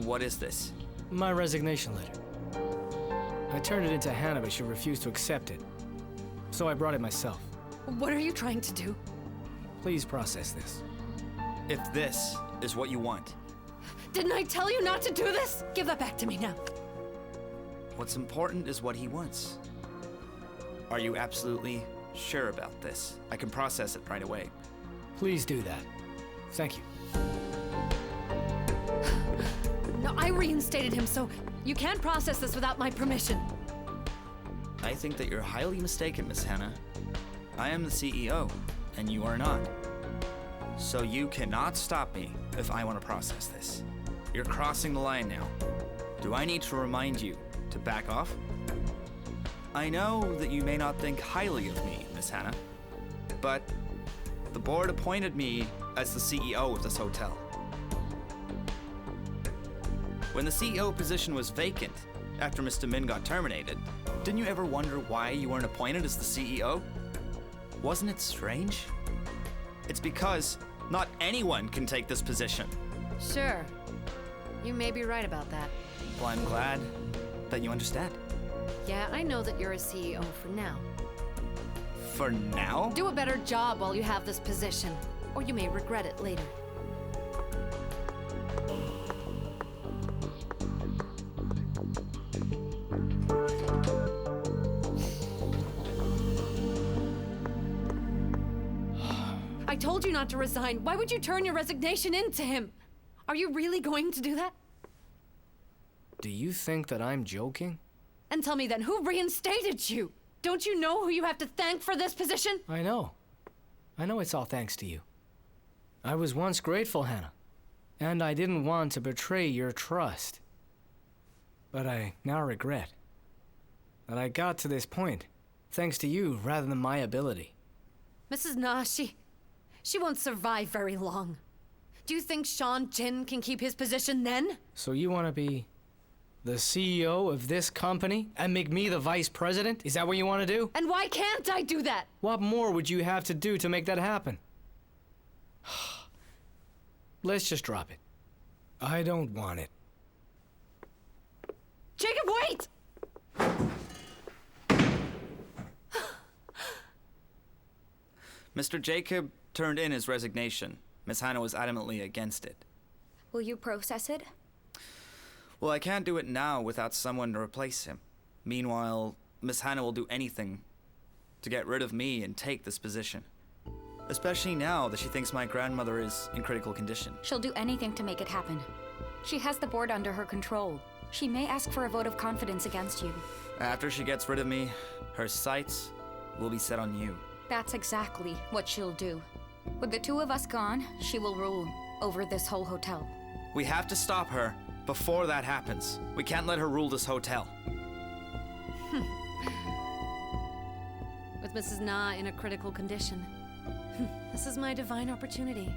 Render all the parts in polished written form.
What is this? My resignation letter. I turned it into Hannah, but she refused to accept it. So I brought it myself. What are you trying to do? Please process this. If this is what you want, Didn't I tell you not to do this? Give that back to me now. what's important is what he wants. Are you absolutely sure about this? I can process it right away. Please do that. Thank you. No, I reinstated him, so you can't process this without my permission. I think that you're highly mistaken, Miss Hannah. I am the CEO, and you are not. So you cannot stop me if I want to process this. You're crossing the line now. Do I need to remind you to back off? I know that you may not think highly of me, Miss Hannah, but the board appointed me as the CEO of this hotel. When the CEO position was vacant after Mr. Min got terminated, didn't you ever wonder why you weren't appointed as the CEO? Wasn't it strange? It's because not anyone can take this position. Sure. You may be right about that. Well, I'm glad that you understand. Yeah, I know that you're a CEO for now. For now? Do a better job while you have this position, or you may regret it later. I told you not to resign. Why would you turn your resignation into him? Are you really going to do that? Do you think that I'm joking? And tell me then, who reinstated you? Don't you know who you have to thank for this position? I know. I know it's all thanks to you. I was once grateful, Hannah. And I didn't want to betray your trust. But I now regret that I got to this point, thanks to you rather than my ability. Mrs. Na, she won't survive very long. Do you think Sean Jin can keep his position then? So you want to be the CEO of this company and make me the vice president? Is that what you want to do? And why can't I do that? What more would you have to do to make that happen? Let's just drop it. I don't want it. Jacob, wait! Mr. Jacob turned in his resignation. Miss Hannah was adamantly against it. Will you process it? Well, I can't do it now without someone to replace him. Meanwhile, Miss Hannah will do anything to get rid of me and take this position. Especially now that she thinks my grandmother is in critical condition. She'll do anything to make it happen. She has the board under her control. She may ask for a vote of confidence against you. After she gets rid of me, her sights will be set on you. That's exactly what she'll do. With the two of us gone, she will rule over this whole hotel. We have to stop her before that happens. We can't let her rule this hotel. With Mrs. Na in a critical condition, this is my divine opportunity.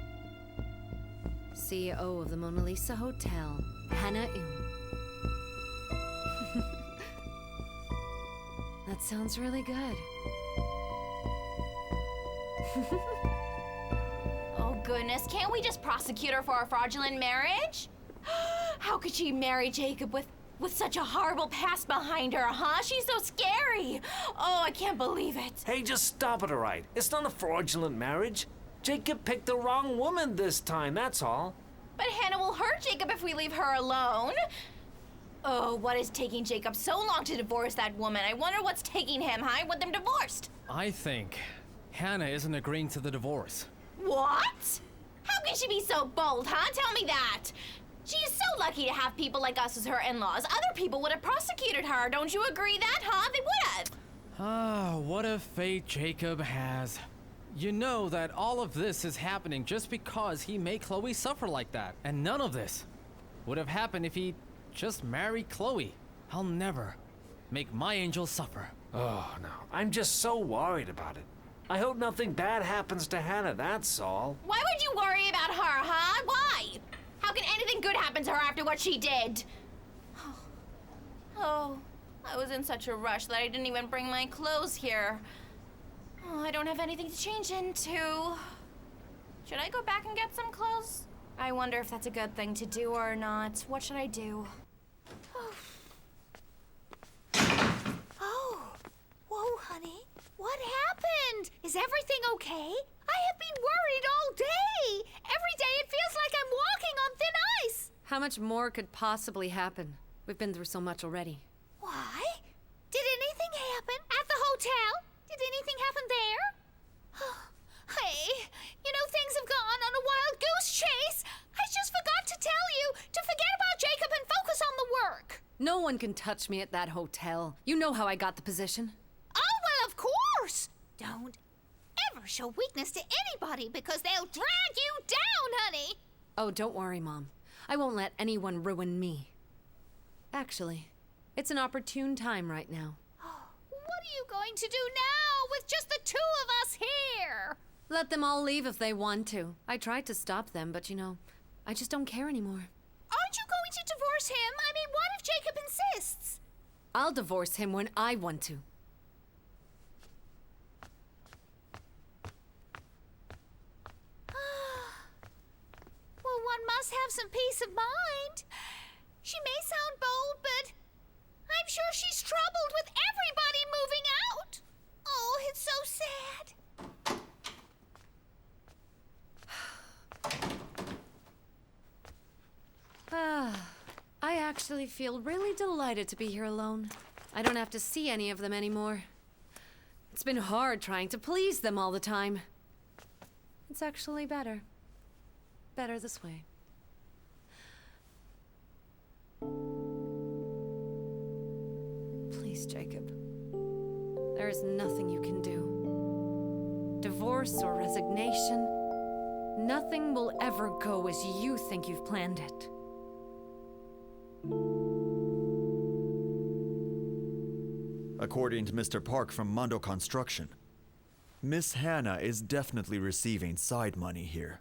CEO of the Mona Lisa Hotel, Hannah Eun. That sounds really good. Oh goodness, can't we just prosecute her for a fraudulent marriage? How could she marry Jacob with such a horrible past behind her, huh? She's so scary. Oh, I can't believe it. Hey, just stop it, all right? It's not a fraudulent marriage. Jacob picked the wrong woman this time, that's all. But Hannah will hurt Jacob if we leave her alone. Oh, what is taking Jacob so long to divorce that woman? I wonder what's taking him, huh? I want them divorced. I think Hannah isn't agreeing to the divorce. What? How can she be so bold, huh? Tell me that. She is so lucky to have people like us as her in-laws. Other people would have prosecuted her. Don't you agree that, huh? They would have. Ah, what a fate Jacob has. You know that all of this is happening just because he made Chloe suffer like that. And none of this would have happened if he just married Chloe. I'll never make my angel suffer. Oh, no. I'm just so worried about it. I hope nothing bad happens to Hannah, that's all. Why would you worry about her, huh? Why? How can anything good happen to her after what she did? Oh, I was in such a rush that I didn't even bring my clothes here. Oh, I don't have anything to change into. Should I go back and get some clothes? I wonder if that's a good thing to do or not. What should I do? Oh. Whoa, honey. What happened? Is everything okay? I have been worried all day. Every day it feels like I'm walking on thin ice. How much more could possibly happen? We've been through so much already. Why? Did anything happen at the hotel? Did anything happen there? Hey, you know things have gone on a wild goose chase. I just forgot to tell you to forget about Jacob and focus on the work. No one can touch me at that hotel. You know how I got the position. Oh, well, of course. Don't ever show weakness to anybody because they'll drag you down, honey. Oh, don't worry, Mom. I won't let anyone ruin me. Actually, it's an opportune time right now. What are you going to do now with just the two of us here? Let them all leave if they want to. I tried to stop them, but I just don't care anymore. Aren't you going to divorce him? I mean, what if Jacob insists? I'll divorce him when I want to. Well, one must have some peace of mind. She may sound bold, but I'm sure she's troubled with everybody moving out. Oh, it's so sad. I actually feel really delighted to be here alone. I don't have to see any of them anymore. It's been hard trying to please them all the time. It's actually better. Better this way. Please, Jacob. There is nothing you can do. Divorce or resignation. Nothing will ever go as you think you've planned it. According to Mr. Park from Mondo Construction, Miss Hannah is definitely receiving side money here.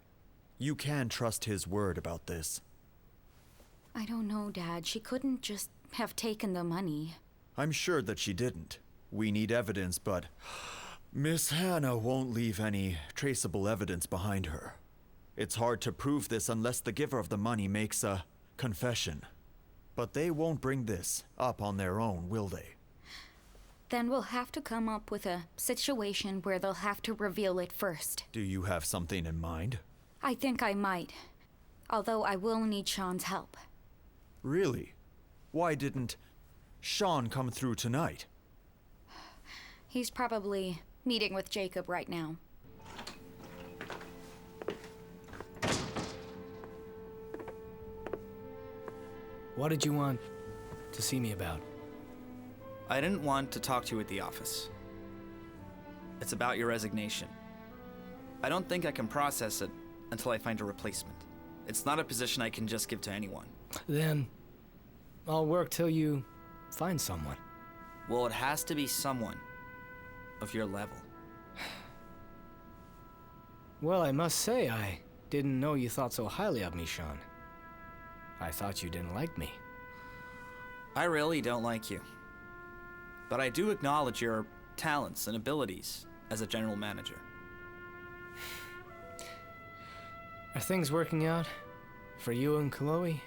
You can trust his word about this. I don't know, Dad. She couldn't just have taken the money. I'm sure that she didn't. We need evidence, but Miss Hannah won't leave any traceable evidence behind her. It's hard to prove this unless the giver of the money makes a confession. But they won't bring this up on their own, will they? Then we'll have to come up with a situation where they'll have to reveal it first. Do you have something in mind? I think I might. Although I will need Sean's help. Really? Why didn't Sean come through tonight? He's probably meeting with Jacob right now. What did you want to see me about? I didn't want to talk to you at the office. It's about your resignation. I don't think I can process it until I find a replacement. It's not a position I can just give to anyone. Then I'll work till you find someone. Well, it has to be someone of your level. Well, I must say, I didn't know you thought so highly of me, Sean. I thought you didn't like me. I really don't like you. But I do acknowledge your talents and abilities as a general manager. Are things working out for you and Chloe?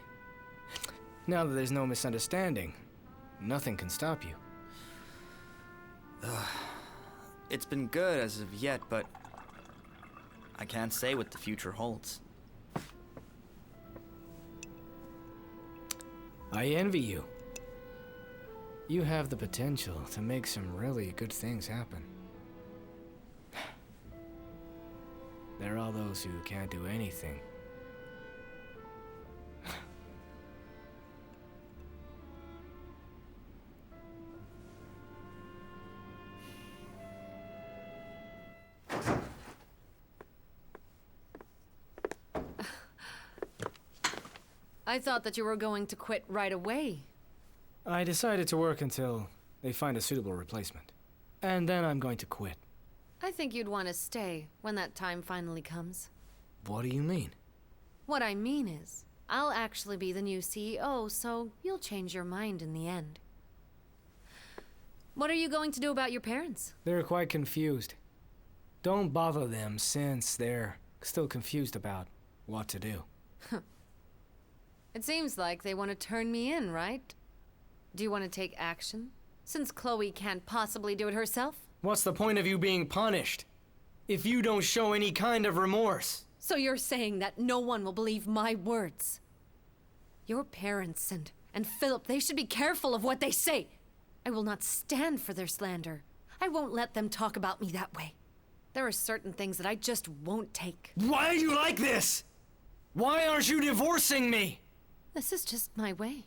Now that there's no misunderstanding, nothing can stop you. It's been good as of yet, but I can't say what the future holds. I envy you. You have the potential to make some really good things happen. There are those who can't do anything. I thought that you were going to quit right away. I decided to work until they find a suitable replacement. And then I'm going to quit. I think you'd want to stay when that time finally comes. What do you mean? What I mean is, I'll actually be the new CEO, so you'll change your mind in the end. What are you going to do about your parents? They're quite confused. Don't bother them since they're still confused about what to do. It seems like they want to turn me in, right? Do you want to take action? Since Chloe can't possibly do it herself? What's the point of you being punished if you don't show any kind of remorse? So you're saying that no one will believe my words? Your parents and Philip, they should be careful of what they say. I will not stand for their slander. I won't let them talk about me that way. There are certain things that I just won't take. Why are you like this? Why aren't you divorcing me? This is just my way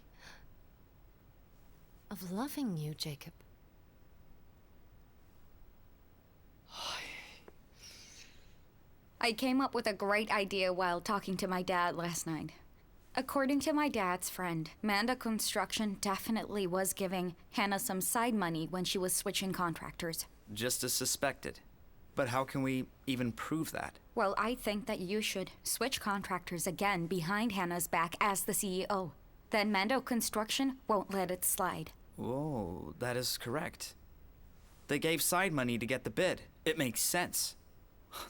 of loving you, Jacob. I came up with a great idea while talking to my dad last night. According to my dad's friend, Manda Construction definitely was giving Hannah some side money when she was switching contractors. Just as suspected. But how can we even prove that? Well, I think that you should switch contractors again behind Hannah's back as the CEO. Then Mando Construction won't let it slide. Whoa, that is correct. They gave side money to get the bid. It makes sense.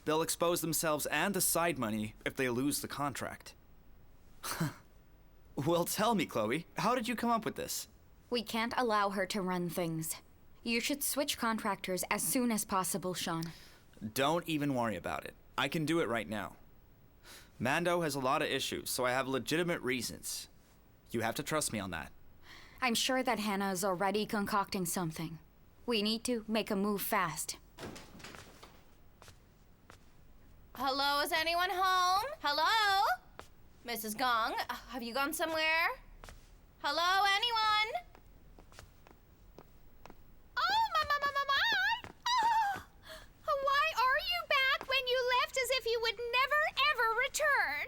They'll expose themselves and the side money if they lose the contract. Well, tell me, Chloe, how did you come up with this? We can't allow her to run things. You should switch contractors as soon as possible, Sean. Don't even worry about it. I can do it right now. Mando has a lot of issues, so I have legitimate reasons. You have to trust me on that. I'm sure that Hannah is already concocting something. We need to make a move fast. Hello, is anyone home? Hello? Mrs. Gong, have you gone somewhere? Hello, anyone? Oh, my. Oh, why are you back when you left as if you would never, ever return?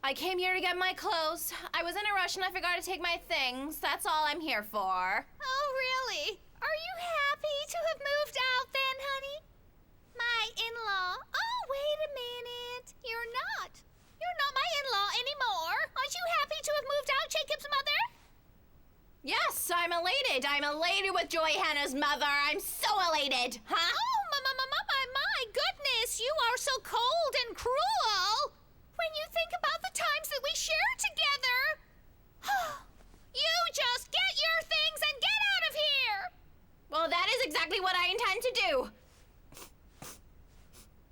I came here to get my clothes. I was in a rush and I forgot to take my things. That's all I'm here for. Oh, really? Are you happy to have moved out then, honey? My in-law. Oh, wait a minute. You're not. You're not my in-law anymore. Aren't you happy to have moved out, Jacob's mother? Yes, I'm elated. I'm elated with Joy Hannah's mother. I'm so elated. Huh? Oh, my goodness. You are so cold and cruel. When you think about the times that we shared together. You just get your things and get out of here. Well, that is exactly what I intend to do.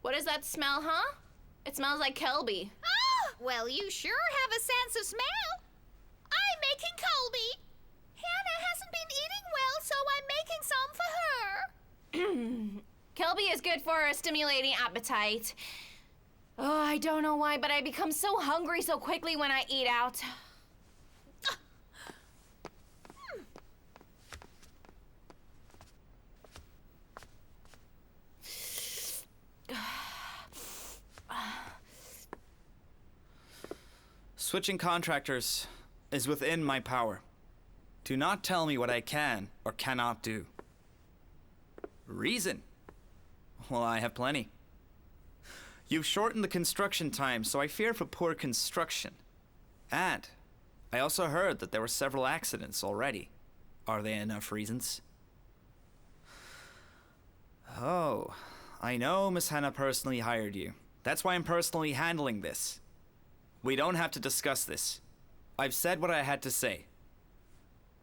What is that smell, huh? It smells like Kelby. Oh, well, you sure have a sense of smell. I'm making Colby. Hannah hasn't been eating well, so I'm making some for her. Kelby is good for stimulating appetite. Oh, I don't know why, but I become so hungry so quickly when I eat out. Switching contractors is within my power. Do not tell me what I can or cannot do. Reason? Well, I have plenty. You've shortened the construction time, so I fear for poor construction. And I also heard that there were several accidents already. Are they enough reasons? Oh, I know Miss Hannah personally hired you. That's why I'm personally handling this. We don't have to discuss this. I've said what I had to say.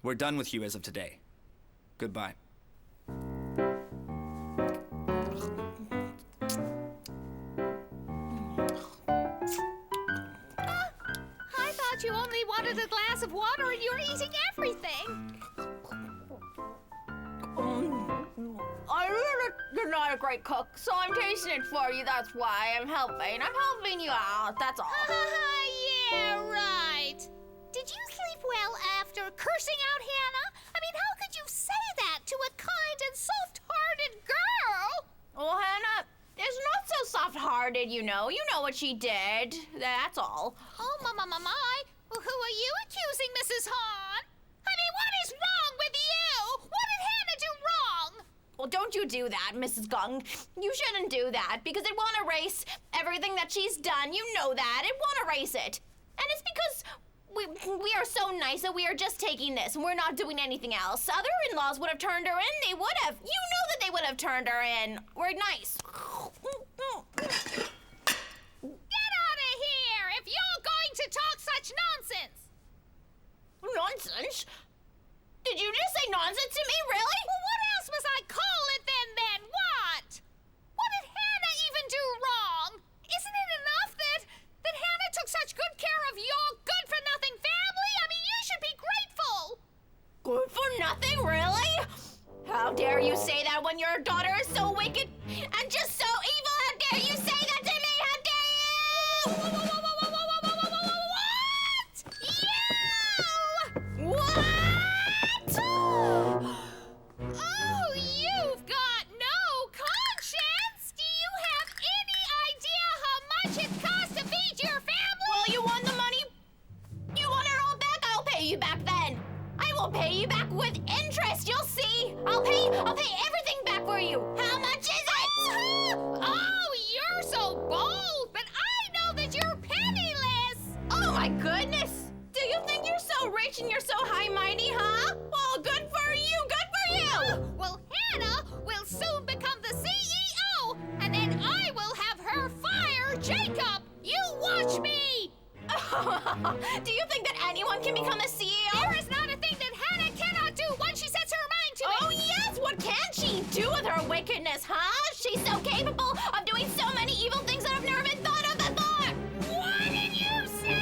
We're done with you as of today. Goodbye. I thought you only wanted a glass of water and you're eating everything. You're not a great cook, so I'm tasting it for you. That's why I'm helping. I'm helping you out, that's all. Yeah, right. Did you sleep well after cursing out Hannah? I mean, how could you say that to a kind and soft-hearted girl? Well, Hannah is not so soft-hearted, you know. You know what she did. That's all. Oh, my. Well, who are you accusing, Mrs. Hahn? I mean, what is wrong with you? What did Hannah do wrong? Well, don't you do that, Mrs. Gong. You shouldn't do that, because it won't erase everything that she's done. You know that. It won't erase it. And it's because we are so nice that we are just taking this, and we're not doing anything else. Other in-laws would have turned her in. They would have. You know that they would have turned her in. We're nice. Get out of here! If you're going much it costs to feed your family? Well, you want the money? You want it all back? I'll pay you back then. I will pay you back with interest. You'll see. I'll pay everything back for you. How much is it? Oh, you're so bold, but I know that you're penniless. Oh my goodness! Do you think you're so rich and you're so high-mighty, huh? Well, good for you, good for you! Well, Hannah will soon become the CEO, and then I will have her fire Jacob. You watch me. Do you think that anyone can become a CEO? There is not a thing that Hannah cannot do once she sets her mind to it. Oh yes, what can she do with her wickedness, huh? She's so capable of doing so many evil things that I've never been thought of before! What did you say?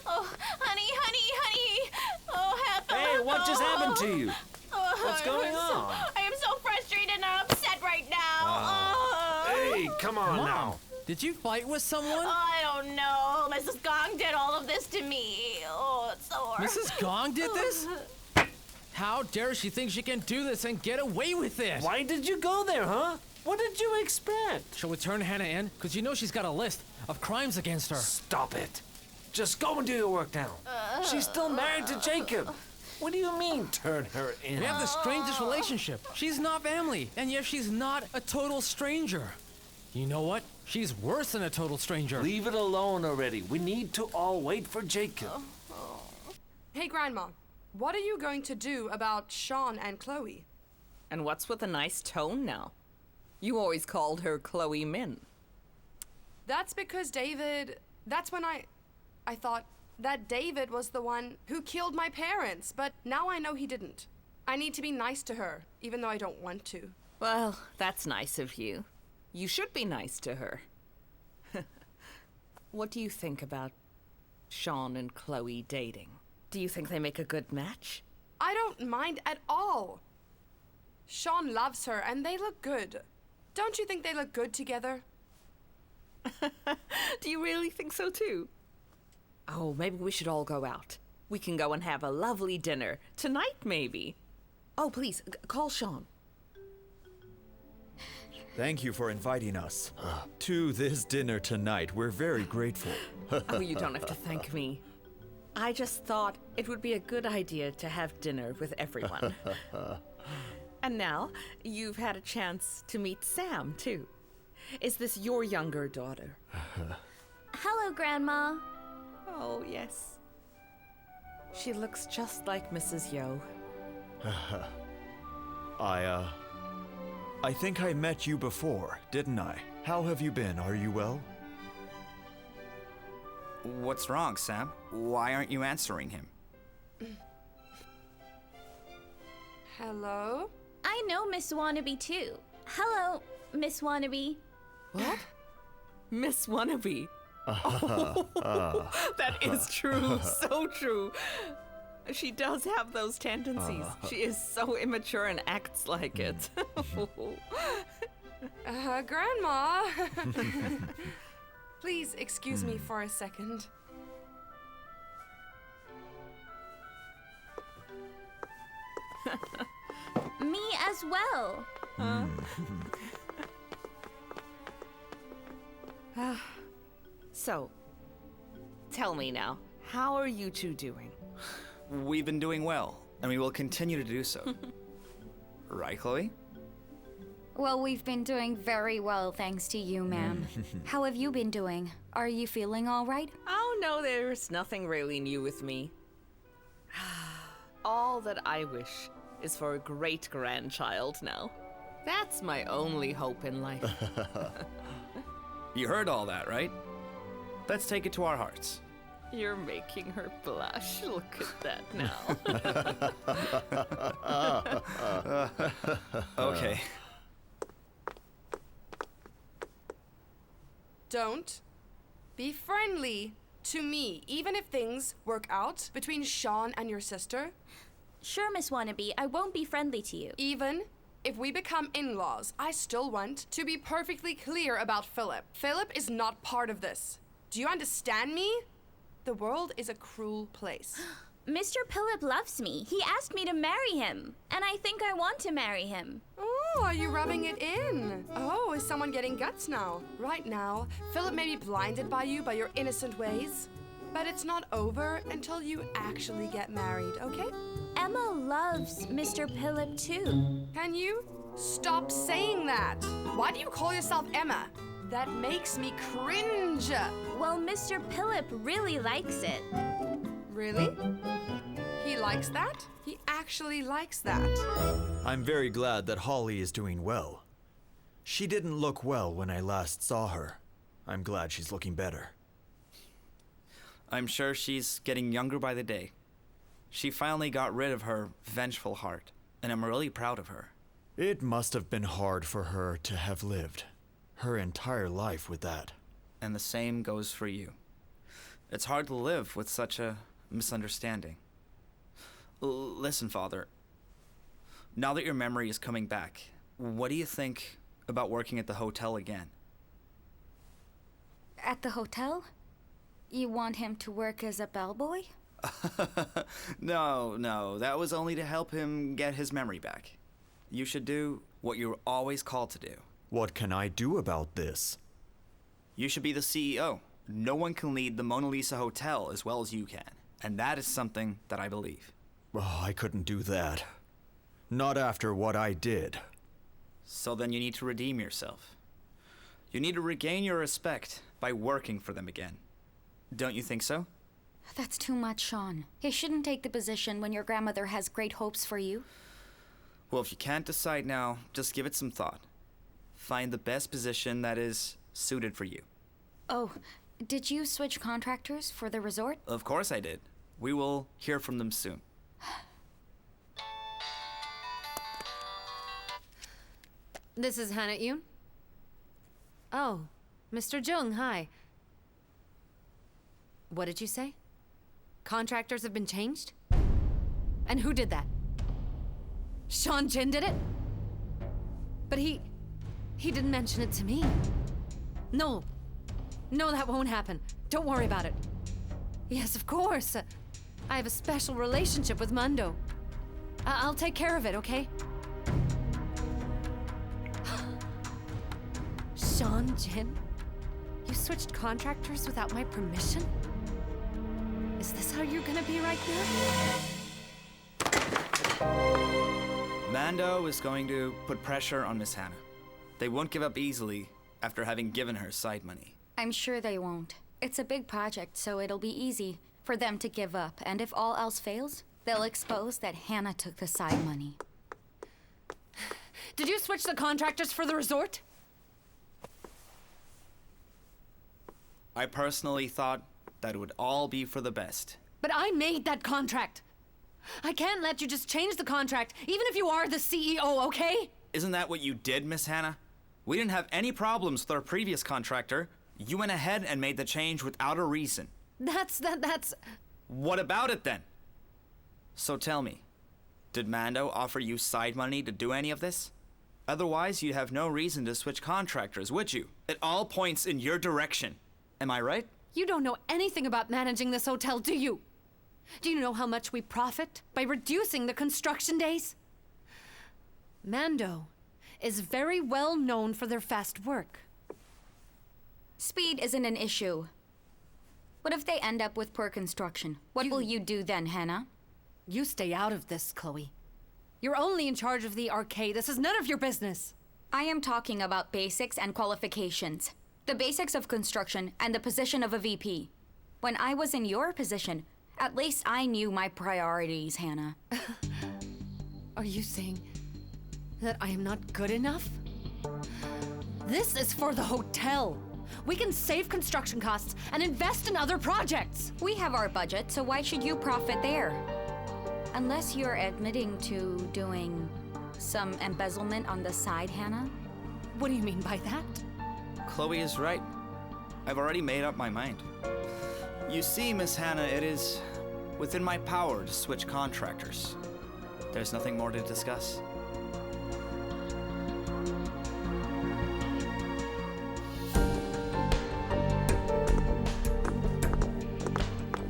Oh, honey. Oh, help. Hey, what just happened to you? What's going I on? am so frustrated and upset right now. Hey, come on Mom, now. did you fight with someone? I don't know. Mrs. Gong did all of this to me. Oh, it's so hard. Mrs. Gong did this? How dare she think she can do this and get away with it? Why did you go there, huh? What did you expect? Shall we turn Hannah in? Because you know she's got a list of crimes against her. Stop it. Just go and do your work now. She's still married to Jacob. What do you mean, turn her in? We have the strangest relationship. She's not family, and yet she's not a total stranger. You know what? She's worse than a total stranger. Leave it alone already. We need to all wait for Jacob. Hey, Grandma, what are you going to do about Sean and Chloe? And what's with a nice tone now? You always called her Chloe Min. That's because that's when I thought that David was the one who killed my parents, but now I know he didn't. I need to be nice to her, even though I don't want to. Well, that's nice of you. You should be nice to her. What do you think about Sean and Chloe dating? Do you think they make a good match? I don't mind at all. Sean loves her, and they look good. Don't you think they look good together? Do you really think so too? Oh, maybe we should all go out. We can go and have a lovely dinner. Tonight, maybe. Oh, please, call Sean. Thank you for inviting us to this dinner tonight. We're very grateful. Oh, you don't have to thank me. I just thought it would be a good idea to have dinner with everyone. And now, you've had a chance to meet Sam, too. Is this your younger daughter? Hello, Grandma. Oh, yes. She looks just like Mrs. Yeoh. I think I met you before, didn't I? How have you been? Are you well? What's wrong, Sam? Why aren't you answering him? Hello? I know Miss Wannabe too. Hello, Miss Wannabe. What? Miss Wannabe. Oh, that is true. So true. She does have those tendencies. She is so immature and acts like it. Grandma. Please excuse me for a second. Me as well. So, tell me now, how are you two doing? We've been doing well, and we will continue to do so. Right, Chloe? Well, we've been doing very well, thanks to you, ma'am. How have you been doing? Are you feeling all right? Oh, no, there's nothing really new with me. All that I wish is for a great-grandchild now. That's my only hope in life. You heard all that, right? Let's take it to our hearts. You're making her blush. Look at that now. Okay. Don't be friendly To me, even if things work out between Sean and your sister, Sure, Miss Wannabe, I won't be friendly to you. even if we become in-laws, I still want to be perfectly clear about Philip. Philip is not part of this. Do you understand me? The world is a cruel place. Mr. Philip loves me. He asked me to marry him, and I think I want to marry him. Oh, are you rubbing it in? Oh, is someone getting guts now? Right now, Philip may be blinded by you, by your innocent ways. But it's not over until you actually get married, okay? Emma loves Mr. Philip too. Can you stop saying that? Why do you call yourself Emma? That makes me cringe. Well, Mr. Philip really likes it. Really? He likes that? He actually likes that. I'm very glad that Holly is doing well. She didn't look well when I last saw her. I'm glad she's looking better. I'm sure she's getting younger by the day. She finally got rid of her vengeful heart, and I'm really proud of her. It must have been hard for her to have lived her entire life with that. And the same goes for you. It's hard to live with such a misunderstanding. Listen, Father. Now that your memory is coming back, what do you think about working at the hotel again? At the hotel? You want him to work as a bellboy? No, that was only to help him get his memory back. You should do what you were always called to do. What can I do about this? You should be the CEO. No one can lead the Mona Lisa Hotel as well as you can. And that is something that I believe. Oh, I couldn't do that. Not after what I did. So then you need to redeem yourself. You need to regain your respect by working for them again. Don't you think so? That's too much, Sean. You shouldn't take the position when your grandmother has great hopes for you. Well, if you can't decide now, just give it some thought. Find the best position that is suited for you. Oh, did you switch contractors for the resort? Of course I did. We will hear from them soon. This is Hannah Eun. Oh, Mr. Jung, hi. What did you say? Contractors have been changed? And who did that? Sean Jin did it? But he didn't mention it to me. No, that won't happen. Don't worry about it. Yes, of course. I have a special relationship with Mundo. I'll take care of it, okay? Sean Jin? You switched contractors without my permission? Is this how you're gonna be right now? Mando is going to put pressure on Miss Hannah. They won't give up easily after having given her side money. I'm sure they won't. It's a big project, so it'll be easy for them to give up. And if all else fails, they'll expose that Hannah took the side money. Did you switch the contractors for the resort? I personally thought that it would all be for the best. But I made that contract. I can't let you just change the contract, even if you are the CEO, okay? Isn't that what you did, Miss Hannah? We didn't have any problems with our previous contractor. You went ahead and made the change without a reason. That's... What about it then? So tell me, did Mando offer you side money to do any of this? Otherwise, you'd have no reason to switch contractors, would you? It all points in your direction. Am I right? You don't know anything about managing this hotel, do you? Do you know how much we profit by reducing the construction days? Mando is very well known for their fast work. Speed isn't an issue. What if they end up with poor construction? What will you do then, Hannah? You stay out of this, Chloe. You're only in charge of the arcade. This is none of your business. I am talking about basics and qualifications. The basics of construction and the position of a VP. When I was in your position, at least I knew my priorities, Hannah. Are you saying that I am not good enough? This is for the hotel. We can save construction costs and invest in other projects. We have our budget, so why should you profit there? Unless you're admitting to doing some embezzlement on the side, Hannah? What do you mean by that? Chloe is right. I've already made up my mind. You see, Miss Hannah, it is within my power to switch contractors. There's nothing more to discuss.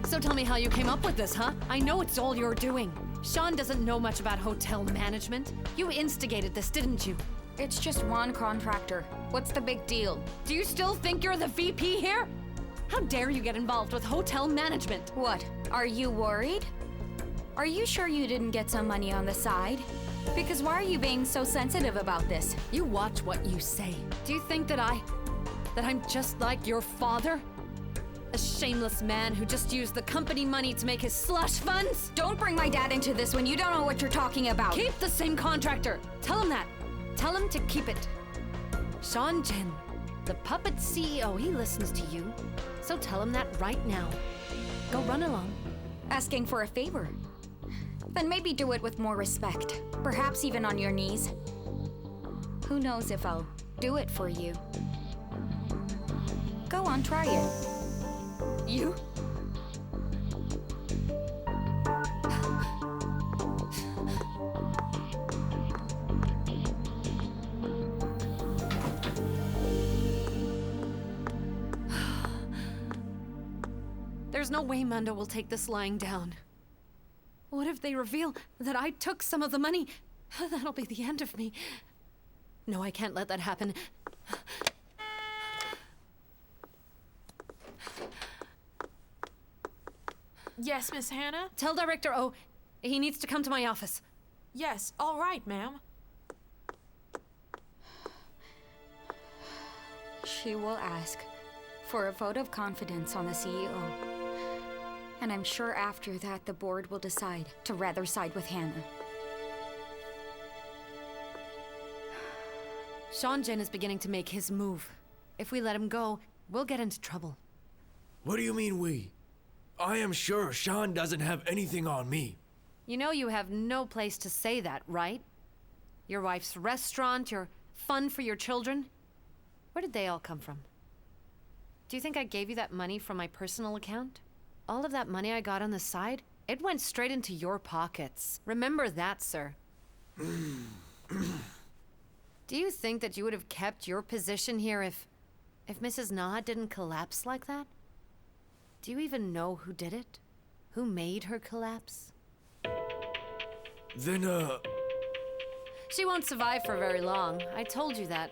So tell me how you came up with this, huh? I know it's all you're doing. Sean doesn't know much about hotel management. You instigated this, didn't you? It's just one contractor. What's the big deal? Do you still think you're the VP here? How dare you get involved with hotel management? What? Are you worried? Are you sure you didn't get some money on the side? Because why are you being so sensitive about this? You watch what you say. Do you think that I'm just like your father? A shameless man who just used the company money to make his slush funds? Don't bring my dad into this when you don't know what you're talking about. Keep the same contractor. Tell him that. Tell him to keep it. Sean Jin, the puppet CEO, he listens to you. So tell him that right now. Go run along. Asking for a favor? Then maybe do it with more respect. Perhaps even on your knees. Who knows if I'll do it for you. Go on, try it. You? There's no way Mando will take this lying down. What if they reveal that I took some of the money? That'll be the end of me. No, I can't let that happen. Yes, Miss Hannah? Tell Director O he needs to come to my office. Yes, all right, ma'am. She will ask for a vote of confidence on the CEO. And I'm sure after that the board will decide to rather side with Hannah. Sean Jin is beginning to make his move. If we let him go, we'll get into trouble. What do you mean we? I am sure Sean doesn't have anything on me. You know you have no place to say that, right? Your wife's restaurant, your fun for your children. Where did they all come from? Do you think I gave you that money from my personal account? All of that money I got on the side, it went straight into your pockets. Remember that, sir. Do you think that you would have kept your position here if Mrs. Na didn't collapse like that? Do you even know who did it? Who made her collapse? Then, She won't survive for very long. I told you that.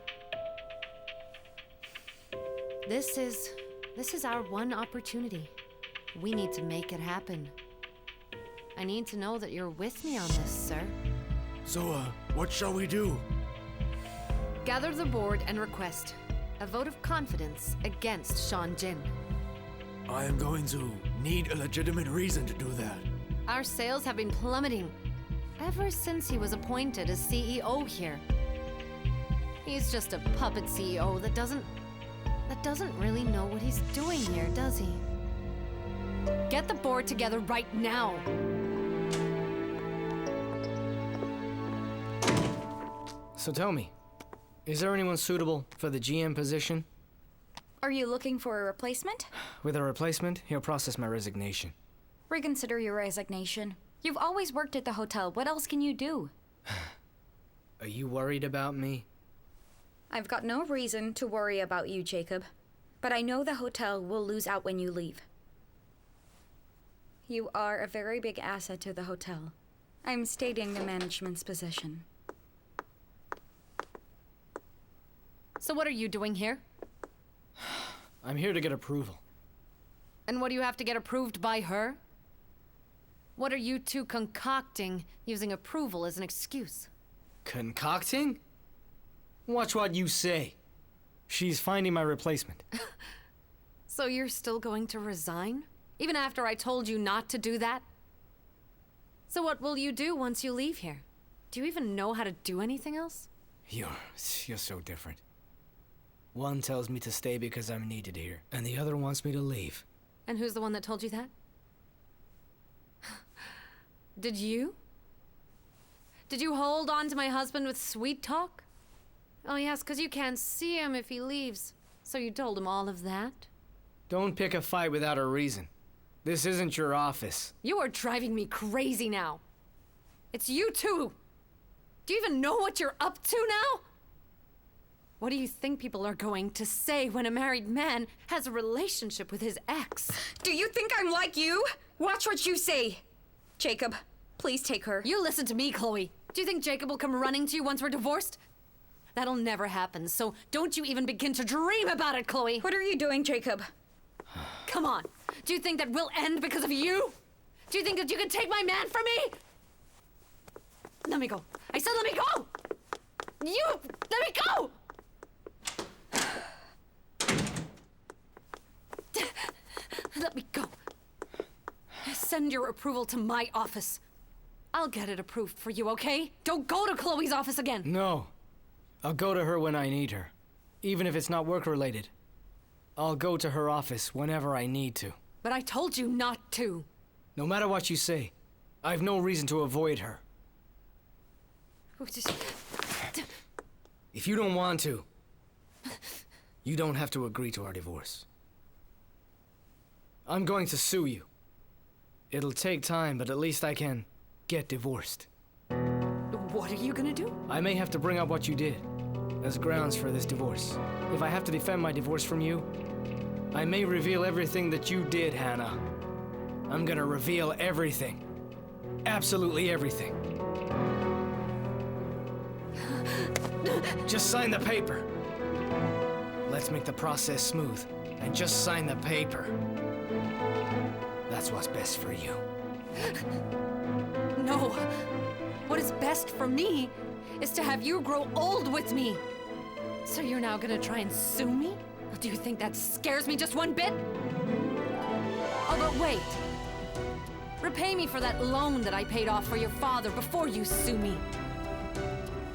This is our one opportunity. We need to make it happen. I need to know that you're with me on this, sir. So, what shall we do? Gather the board and request a vote of confidence against Sean Jin. I am going to need a legitimate reason to do that. Our sales have been plummeting ever since he was appointed as CEO here. He's just a puppet CEO that doesn't really know what he's doing here, does he? Get the board together right now. So tell me, is there anyone suitable for the GM position? Are you looking for a replacement? With a replacement, he'll process my resignation. Reconsider your resignation. You've always worked at the hotel. What else can you do? Are you worried about me? I've got no reason to worry about you, Jacob. But I know the hotel will lose out when you leave. You are a very big asset to the hotel. I'm stating the management's position. So what are you doing here? I'm here to get approval. And what do you have to get approved by her? What are you two concocting using approval as an excuse? Concocting? Watch what you say. She's finding my replacement. So you're still going to resign? Even after I told you not to do that? So what will you do once you leave here? Do you even know how to do anything else? You're so different. One tells me to stay because I'm needed here, and the other wants me to leave. And who's the one that told you that? Did you? Did you hold on to my husband with sweet talk? Oh yes, because you can't see him if he leaves. So you told him all of that? Don't pick a fight without a reason. This isn't your office. You are driving me crazy now. It's you too. Do you even know what you're up to now? What do you think people are going to say when a married man has a relationship with his ex? Do you think I'm like you? Watch what you say. Jacob, please take her. You listen to me, Chloe. Do you think Jacob will come running to you once we're divorced? That'll never happen, so don't you even begin to dream about it, Chloe. What are you doing, Jacob? Come on. Do you think that will end because of you? Do you think that you can take my man from me? Let me go. I said let me go! You! Let me go! Let me go. Send your approval to my office. I'll get it approved for you, okay? Don't go to Chloe's office again. No. I'll go to her when I need her. Even if it's not work-related. I'll go to her office whenever I need to. But I told you not to. No matter what you say, I've no reason to avoid her. If you don't want to, you don't have to agree to our divorce. I'm going to sue you. It'll take time, but at least I can get divorced. What are you gonna do? I may have to bring up what you did as grounds for this divorce. If I have to defend my divorce from you, I may reveal everything that you did, Hannah. I'm gonna reveal everything. Absolutely everything. Just sign the paper. Let's make the process smooth and just sign the paper. That's what's best for you. No. What is best for me is to have you grow old with me. So you're now gonna try and sue me? Do you think that scares me just one bit? Oh, but wait. Repay me for that loan that I paid off for your father before you sue me.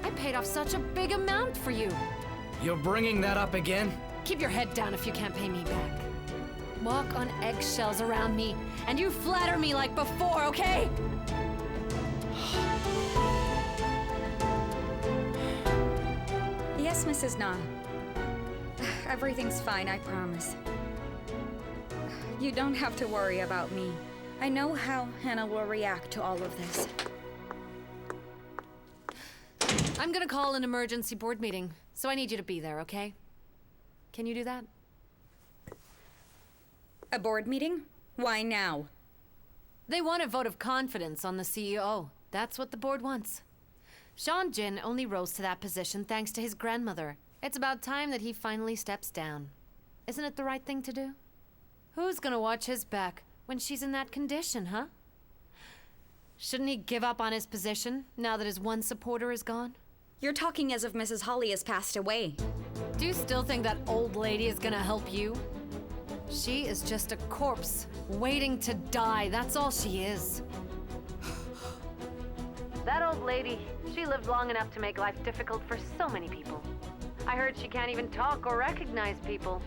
I paid off such a big amount for you. You're bringing that up again? Keep your head down if you can't pay me back. Walk on eggshells around me, and you flatter me like before, okay? Yes, Mrs. Na. Everything's fine, I promise. You don't have to worry about me. I know how Hannah will react to all of this. I'm gonna call an emergency board meeting, so I need you to be there, okay? Can you do that? A board meeting? Why now? They want a vote of confidence on the CEO. That's what the board wants. Sean Jin only rose to that position thanks to his grandmother. It's about time that he finally steps down. Isn't it the right thing to do? Who's gonna watch his back when she's in that condition, huh? Shouldn't he give up on his position now that his one supporter is gone? You're talking as if Mrs. Holly has passed away. Do you still think that old lady is gonna help you? She is just a corpse, waiting to die. That's all she is. That old lady, she lived long enough to make life difficult for so many people. I heard she can't even talk or recognize people.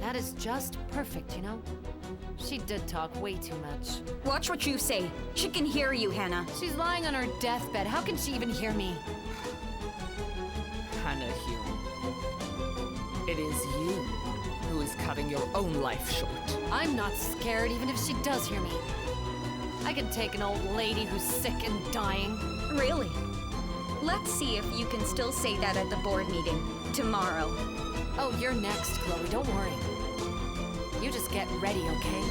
That is just perfect, you know? She did talk way too much. Watch what you say. She can hear you, Hannah. She's lying on her deathbed. How can she even hear me? Hannah Hyun, it is you who is cutting your own life short. I'm not scared, even if she does hear me. I can take an old lady who's sick and dying. Really? Let's see if you can still say that at the board meeting tomorrow. Oh, you're next, Chloe. Don't worry. You just get ready, okay?